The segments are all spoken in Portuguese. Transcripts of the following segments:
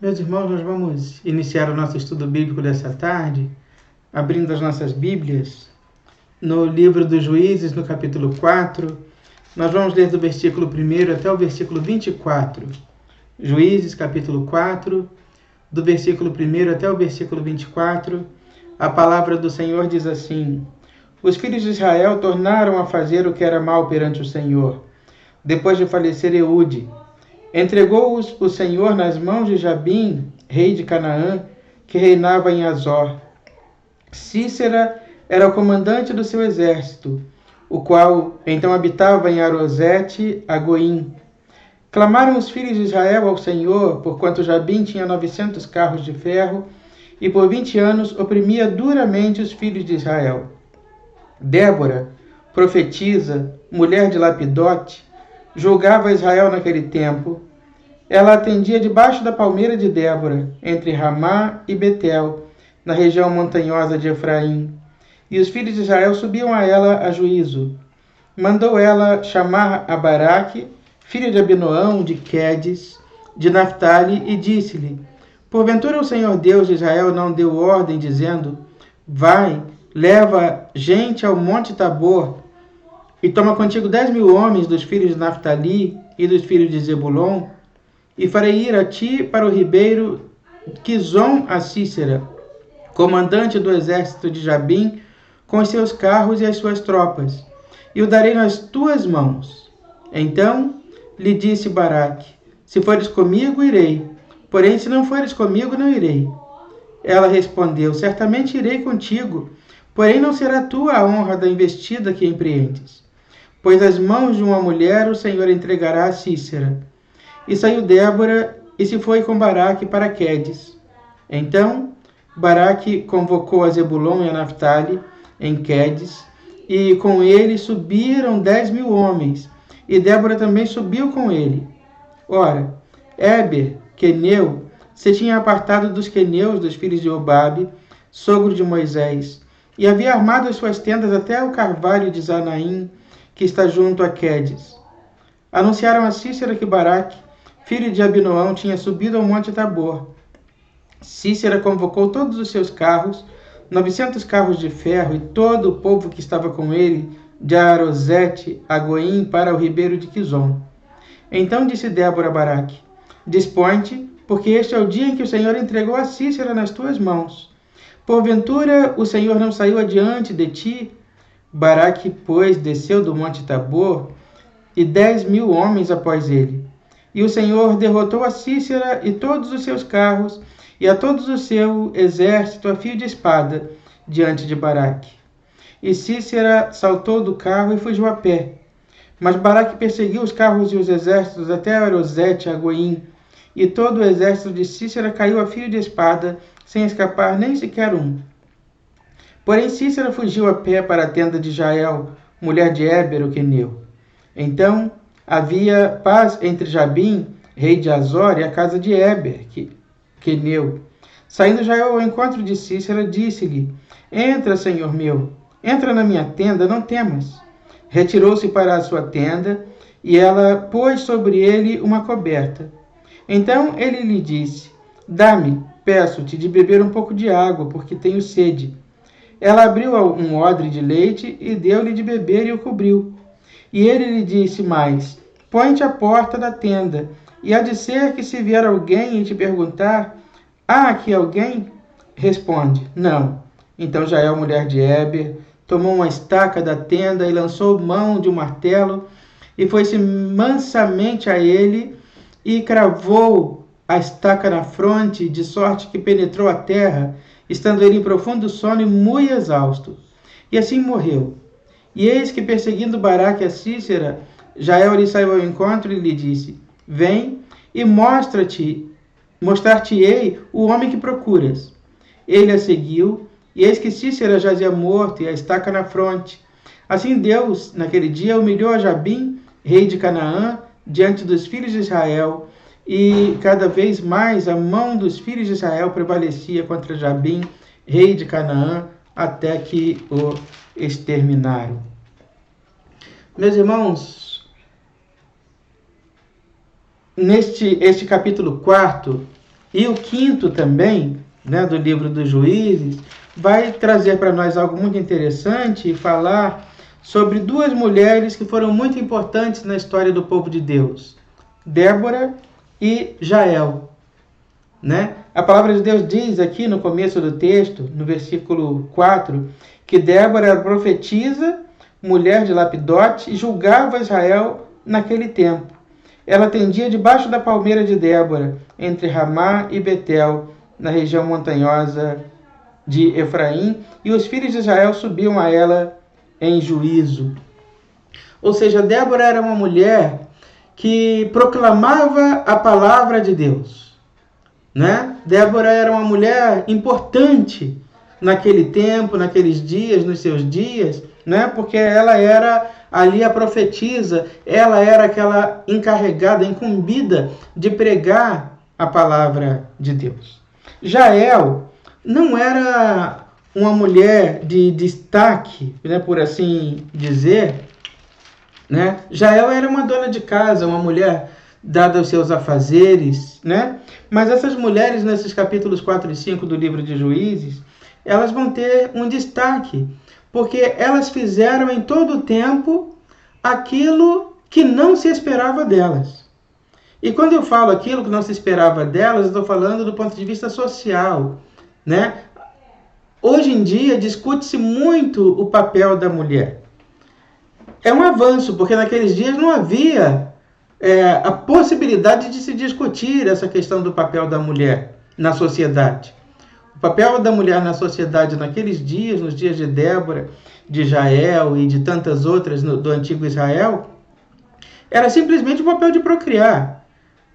Meus irmãos, nós vamos iniciar o nosso estudo bíblico dessa tarde, abrindo as nossas Bíblias no livro dos Juízes, no capítulo 4. Nós vamos ler do versículo 1 até o versículo 24. Juízes, capítulo 4, do versículo 1 até o versículo 24. A palavra do Senhor diz assim: Os filhos de Israel tornaram a fazer o que era mal perante o Senhor. Depois de falecer Eude, entregou-os o Senhor nas mãos de Jabim, rei de Canaã, que reinava em Azor. Cícera era o comandante do seu exército, o qual então habitava em Arosete, a Goim. Clamaram os filhos de Israel ao Senhor, porquanto Jabim tinha 900 carros de ferro, e por 20 anos oprimia duramente os filhos de Israel. Débora, profetisa, mulher de Lapidote, julgava Israel naquele tempo. Ela atendia debaixo da palmeira de Débora, entre Ramá e Betel, na região montanhosa de Efraim. E os filhos de Israel subiam a ela a juízo. Mandou ela chamar a Baraque, filho de Abinoão, de Quedes, de Naphtali, e disse-lhe: Porventura o Senhor Deus de Israel não deu ordem, dizendo: Vai, leva gente ao monte Tabor, e toma contigo 10.000 homens dos filhos de Naphtali e dos filhos de Zebulon, e farei ir a ti para o ribeiro Quizon a Cícera, comandante do exército de Jabim, com os seus carros e as suas tropas, e o darei nas tuas mãos. Então lhe disse Baraque: Se fores comigo, irei, porém se não fores comigo, não irei. Ela respondeu: Certamente irei contigo, porém não será tua a honra da investida que empreendes, pois as mãos de uma mulher o Senhor entregará a Cícera. E saiu Débora e se foi com Baraque para Quedes. Então Baraque convocou a Zebulon e a Naphtali em Quedes, e com ele subiram 10.000 homens, e Débora também subiu com ele. Ora, Éber, queneu, se tinha apartado dos queneus dos filhos de Obabe, sogro de Moisés, e havia armado as suas tendas até o carvalho de Zanaim, que está junto a Quedes. Anunciaram a Cícera que Baraque, filho de Abinoão, tinha subido ao monte Tabor. Cícera convocou todos os seus carros, 900 carros de ferro, e todo o povo que estava com ele, de Arosete a Goim, para o ribeiro de Quizon. Então disse Débora a Baraque: Dispõe-te, porque este é o dia em que o Senhor entregou a Cícera nas tuas mãos. Porventura o Senhor não saiu adiante de ti? Baraque, pois, desceu do monte Tabor, e 10.000 homens após ele. E o Senhor derrotou a Cícera e todos os seus carros, e a todos o seu exército a fio de espada, diante de Baraque. E Cícera saltou do carro e fugiu a pé. Mas Baraque perseguiu os carros e os exércitos até Arosete, a Goim, e todo o exército de Cícera caiu a fio de espada, sem escapar nem sequer um. Porém Cícera fugiu a pé para a tenda de Jael, mulher de Éber, o queneu. Então havia paz entre Jabim, rei de Azor, e a casa de Éber, queneu. Saindo Jael ao encontro de Cícera, disse-lhe: Entra, senhor meu, entra na minha tenda, não temas. Retirou-se para a sua tenda, e ela pôs sobre ele uma coberta. Então ele lhe disse: Dá-me, peço-te, de beber um pouco de água, porque tenho sede. Ela abriu um odre de leite e deu-lhe de beber e o cobriu. E ele lhe disse mais: Põe-te à porta da tenda, e há de ser que se vier alguém e te perguntar: Há aqui alguém? Responde: Não. Então Jael, mulher de Éber, tomou uma estaca da tenda e lançou mão de um martelo, e foi-se mansamente a ele, e cravou a estaca na fronte, de sorte que penetrou a terra, estando ele em profundo sono e muito exausto. E assim morreu. E eis que, perseguindo Baraque a Cícera, Jael lhe saiu ao encontro e lhe disse: Vem e mostrar-te-ei o homem que procuras. Ele a seguiu, e eis que Cícera jazia morto e a estaca na fronte. Assim Deus, naquele dia, humilhou a Jabim, rei de Canaã, diante dos filhos de Israel, e cada vez mais a mão dos filhos de Israel prevalecia contra Jabim, rei de Canaã, até que o exterminaram. Meus irmãos, este capítulo 4 E o quinto também, né, do livro dos Juízes, vai trazer para nós algo muito interessante e falar sobre duas mulheres que foram muito importantes na história do povo de Deus, Débora e Jael, né? A palavra de Deus diz aqui no começo do texto, no versículo 4, que Débora era profetisa, mulher de Lapidote, e julgava Israel naquele tempo. Ela tendia debaixo da palmeira de Débora, entre Ramá e Betel, na região montanhosa de Efraim, e os filhos de Israel subiam a ela em juízo. Ou seja, Débora era uma mulher que proclamava a palavra de Deus, né? Débora era uma mulher importante naquele tempo, naqueles dias, nos seus dias, né? Porque ela era ali a profetisa, ela era aquela encarregada, incumbida de pregar a palavra de Deus. Jael não era uma mulher de destaque, né, por assim dizer, né? Jael era uma dona de casa, uma mulher dada aos seus afazeres, né? Mas essas mulheres, nesses capítulos 4 e 5 do livro de Juízes, elas vão ter um destaque, porque elas fizeram em todo o tempo aquilo que não se esperava delas. E quando eu falo aquilo que não se esperava delas, eu estou falando do ponto de vista social, né? Hoje em dia discute-se muito o papel da mulher. É um avanço, porque naqueles dias não havia a possibilidade de se discutir essa questão do papel da mulher na sociedade. O papel da mulher na sociedade naqueles dias, nos dias de Débora, de Jael e de tantas outras do antigo Israel, era simplesmente o papel de procriar.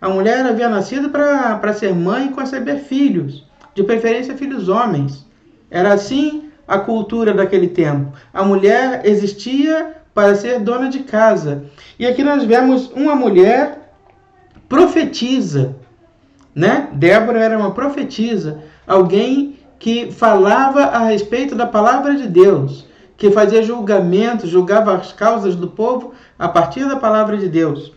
A mulher havia nascido para ser mãe e conceber filhos, de preferência filhos homens. Era assim a cultura daquele tempo. A mulher existia para ser dona de casa. E aqui nós vemos uma mulher profetisa, né? Débora era uma profetisa, alguém que falava a respeito da palavra de Deus, que fazia julgamentos, julgava as causas do povo a partir da palavra de Deus.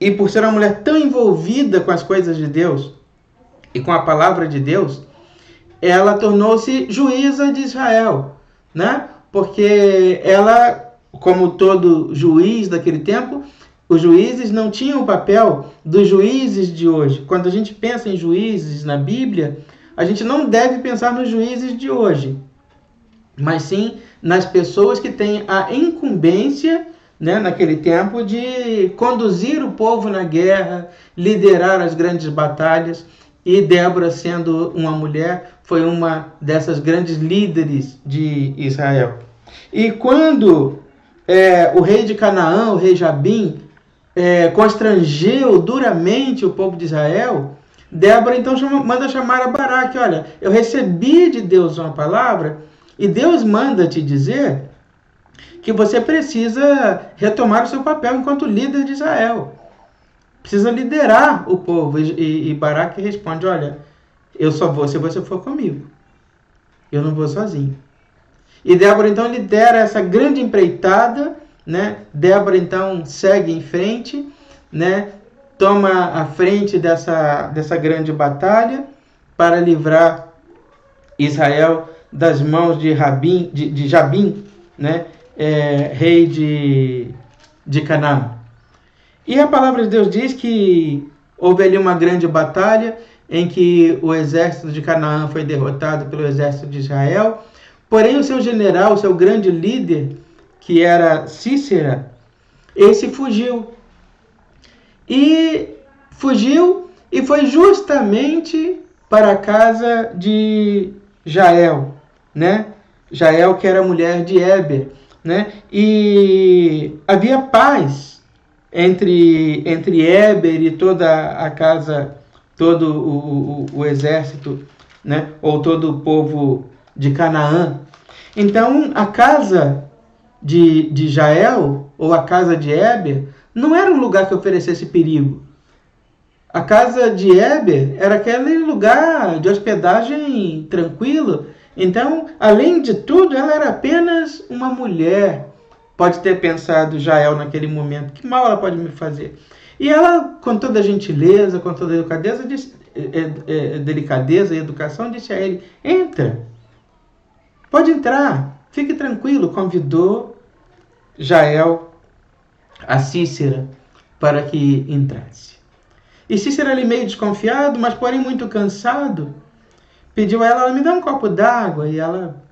E por ser uma mulher tão envolvida com as coisas de Deus e com a palavra de Deus, ela tornou-se juíza de Israel, né? Porque ela, como todo juiz daquele tempo, os juízes não tinham o papel dos juízes de hoje. Quando a gente pensa em juízes na Bíblia, a gente não deve pensar nos juízes de hoje, mas sim nas pessoas que têm a incumbência, né, naquele tempo, de conduzir o povo na guerra, liderar as grandes batalhas. E Débora, sendo uma mulher, foi uma dessas grandes líderes de Israel. E quando o rei de Canaã, o rei Jabim, constrangeu duramente o povo de Israel, Débora então manda chamar a Baraque. Olha, eu recebi de Deus uma palavra e Deus manda te dizer que você precisa retomar o seu papel enquanto líder de Israel. Precisa liderar o povo. E Baraque responde, olha, eu só vou se você for comigo. Eu não vou sozinho. E Débora então lidera essa grande empreitada, né? Débora então segue em frente, né? Toma a frente dessa grande batalha para livrar Israel das mãos de Jabim, né? Rei de Canaã. E a palavra de Deus diz que houve ali uma grande batalha em que o exército de Canaã foi derrotado pelo exército de Israel. Porém, o seu general, o seu grande líder, que era Cícera, esse fugiu. E foi justamente para a casa de Jael, né? Jael, que era mulher de Éber, né? E havia paz entre Éber e toda a casa, todo o exército, né? Ou todo o povo de Canaã. Então, a casa de Jael, ou a casa de Éber, não era um lugar que oferecesse perigo. A casa de Éber era aquele lugar de hospedagem tranquilo. Então, além de tudo, ela era apenas uma mulher. Pode ter pensado Jael naquele momento, que mal ela pode me fazer? E ela, com toda a gentileza, com toda a educadeza, disse, delicadeza e educação, disse a ele: entra, pode entrar, fique tranquilo. Convidou Jael a Cícera para que entrasse. E Cícera, ali meio desconfiado, mas porém muito cansado, pediu a ela: me dá um copo d'água. E ela,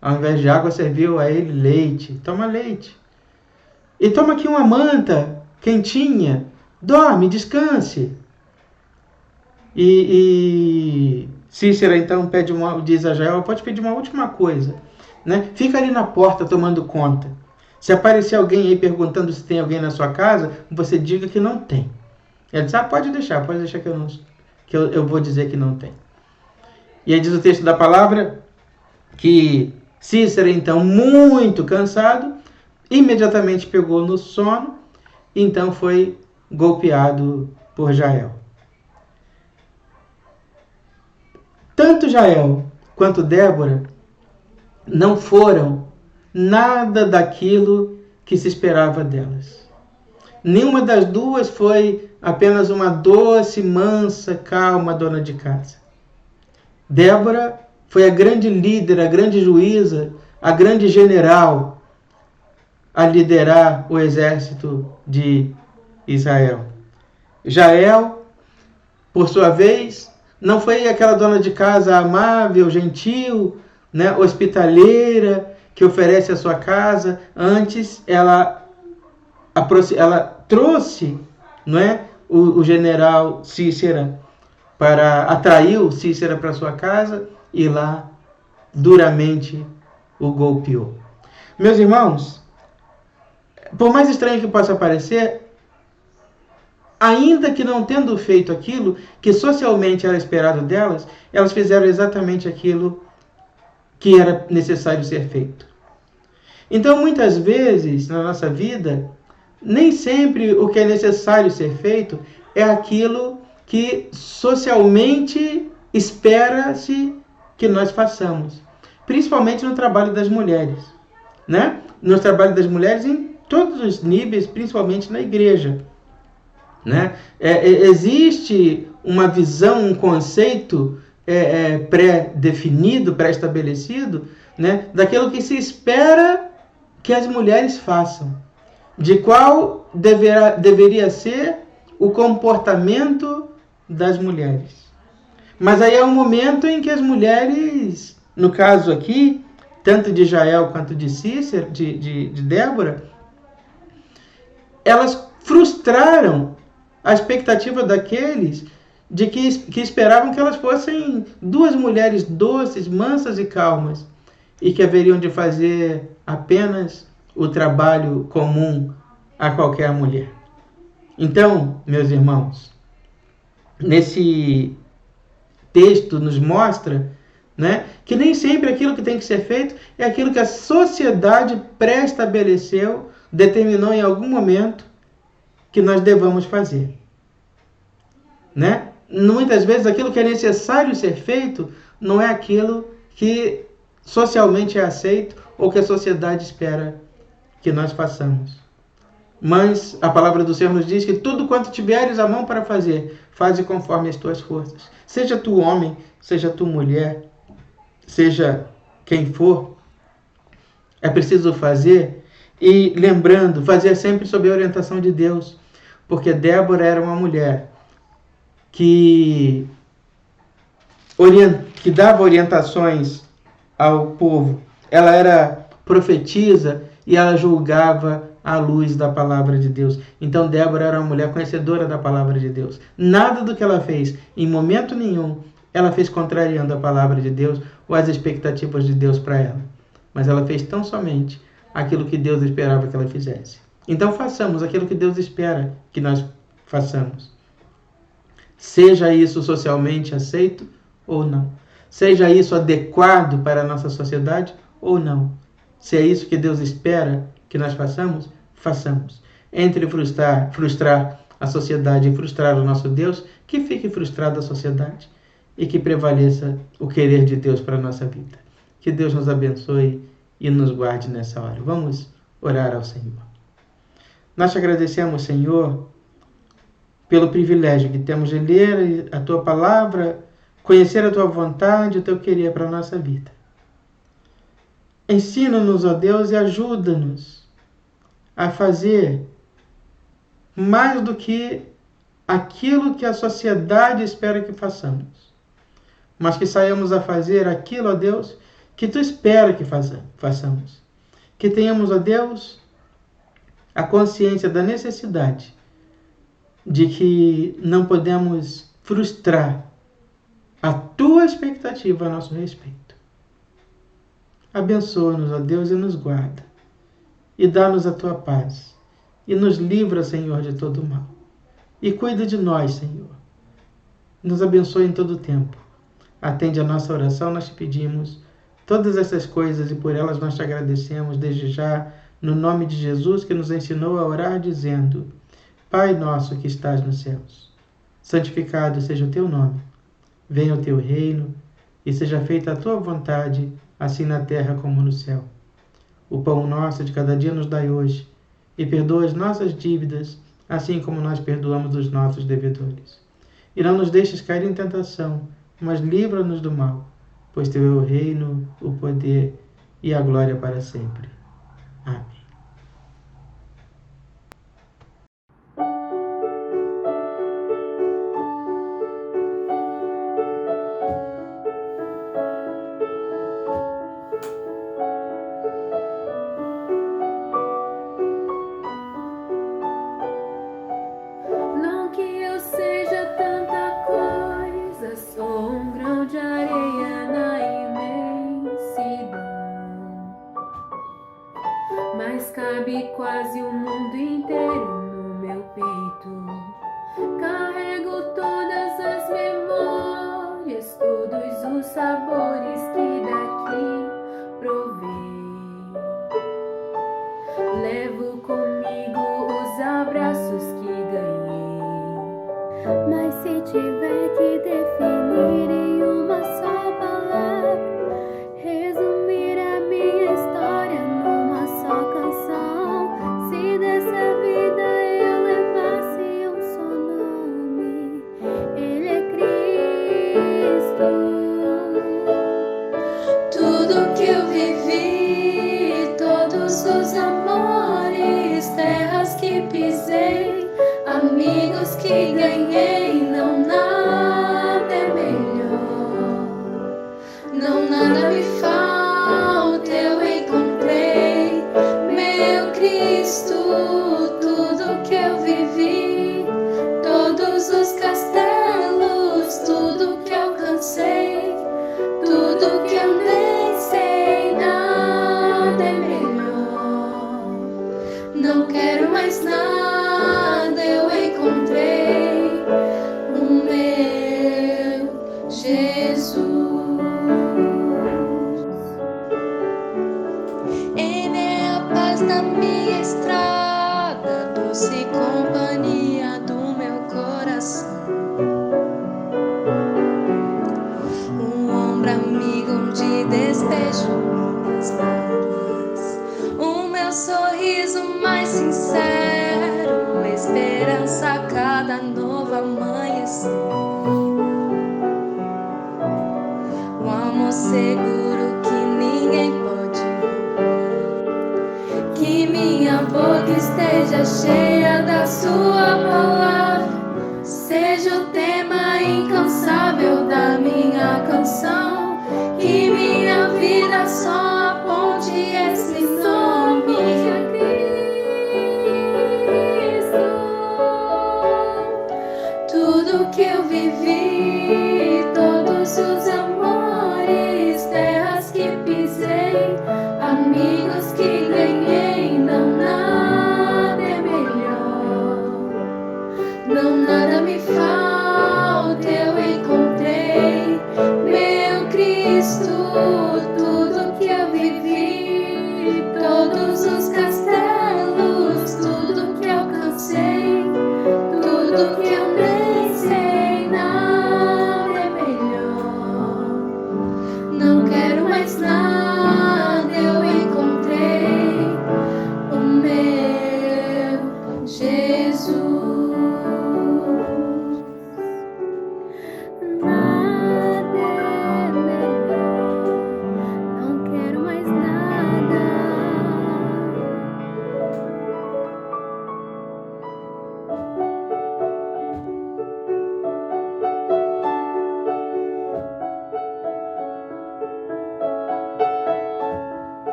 ao invés de água, serviu a ele leite. Toma leite. E toma aqui uma manta quentinha. Dorme, descanse. E Cícera então diz a Jael: pode pedir uma última coisa, né? Fica ali na porta tomando conta. Se aparecer alguém aí perguntando se tem alguém na sua casa, você diga que não tem. Ela diz: pode deixar que eu vou dizer que não tem. E aí diz o texto da palavra que Cícera, então, muito cansado, imediatamente pegou no sono, e então foi golpeado por Jael. Tanto Jael quanto Débora não foram nada daquilo que se esperava delas. Nenhuma das duas foi apenas uma doce, mansa, calma dona de casa. Débora foi a grande líder, a grande juíza, a grande general a liderar o exército de Israel. Jael, por sua vez, não foi aquela dona de casa amável, gentil, né, hospitaleira, que oferece a sua casa. Antes, ela trouxe, não é, o general Cícera, atraiu Cícera para sua casa e lá duramente o golpeou. Meus irmãos, por mais estranho que possa parecer, ainda que não tendo feito aquilo que socialmente era esperado delas, elas fizeram exatamente aquilo que era necessário ser feito. Então, muitas vezes, na nossa vida, nem sempre o que é necessário ser feito é aquilo que socialmente espera-se que nós façamos. Principalmente no trabalho das mulheres, né? No trabalho das mulheres em todos os níveis, principalmente na igreja, né? Existe uma visão, um conceito pré-definido, pré-estabelecido, né? Daquilo que se espera que as mulheres façam, de qual deveria ser o comportamento das mulheres. Mas aí é um momento em que as mulheres, no caso aqui, tanto de Jael quanto de Cícera, de Débora, elas frustraram a expectativa daqueles que esperavam que elas fossem duas mulheres doces, mansas e calmas, e que haveriam de fazer apenas o trabalho comum a qualquer mulher. Então, meus irmãos, nesse texto nos mostra, né, que nem sempre aquilo que tem que ser feito é aquilo que a sociedade pré-estabeleceu, determinou em algum momento que nós devamos fazer, né? Muitas vezes aquilo que é necessário ser feito não é aquilo que socialmente é aceito ou que a sociedade espera que nós façamos. Mas a palavra do Senhor nos diz que tudo quanto tiveres a mão para fazer, faze conforme as tuas forças. Seja tu homem, seja tu mulher, seja quem for, é preciso fazer, e lembrando, fazer sempre sob a orientação de Deus, porque Débora era uma mulher que dava orientações ao povo. Ela era profetisa e ela julgava à luz da palavra de Deus. Então Débora era uma mulher conhecedora da palavra de Deus. Nada do que ela fez, em momento nenhum, ela fez contrariando a palavra de Deus ou as expectativas de Deus para ela. Mas ela fez tão somente aquilo que Deus esperava que ela fizesse. Então façamos aquilo que Deus espera que nós façamos. Seja isso socialmente aceito ou não. Seja isso adequado para a nossa sociedade ou não. Se é isso que Deus espera que nós façamos, façamos. Entre frustrar a sociedade e frustrar o nosso Deus, que fique frustrada a sociedade e que prevaleça o querer de Deus para a nossa vida. Que Deus nos abençoe e nos guarde nessa hora. Vamos orar ao Senhor. Nós te agradecemos, Senhor, pelo privilégio que temos de ler a Tua palavra, conhecer a Tua vontade, o Teu querer para a nossa vida. Ensina-nos, ó Deus, e ajuda-nos a fazer mais do que aquilo que a sociedade espera que façamos, mas que saímos a fazer aquilo, ó Deus, que Tu espera que façamos. Que tenhamos, ó Deus, a consciência da necessidade de que não podemos frustrar a Tua expectativa a nosso respeito. Abençoa-nos, ó Deus, e nos guarda. E dá-nos a Tua paz. E nos livra, Senhor, de todo mal. E cuida de nós, Senhor. Nos abençoe em todo o tempo. Atende a nossa oração, nós te pedimos todas essas coisas e por elas nós te agradecemos desde já, no nome de Jesus, que nos ensinou a orar dizendo: Pai nosso que estás nos céus, santificado seja o teu nome. Venha o teu reino e seja feita a tua vontade, assim na terra como no céu. O pão nosso de cada dia nos dai hoje, e perdoa as nossas dívidas, assim como nós perdoamos os nossos devedores. E não nos deixes cair em tentação, mas livra-nos do mal, pois teu é o reino, o poder e a glória para sempre. Amém. Mas cabe quase o mundo inteiro no meu peito. Carrego todas as memórias, todos os sabores que daqui provei. Levo comigo os abraços que ganhei. Mas se tiver que definir em uma só palavra, resumir a minha história numa só canção, se dessa vida eu levasse um só nome, Ele é Cristo. Tudo que eu vivi, todos os amores, terras que pisei, amigos que ganhei, não nada é melhor, não nada me falta, eu encontrei meu Cristo. Tudo que eu vivi, todos os castelos, tudo que alcancei, tudo que eu nem sei, nada é melhor, não quero mais nada, eu encontrei o meu Jesus. Ele é a paz na minha estrada, doce companhia do meu coração, um ombro amigo onde despejo minhas mágoas, o meu sorriso mais sincero, esperança a cada novo amanhecer, o amor seguro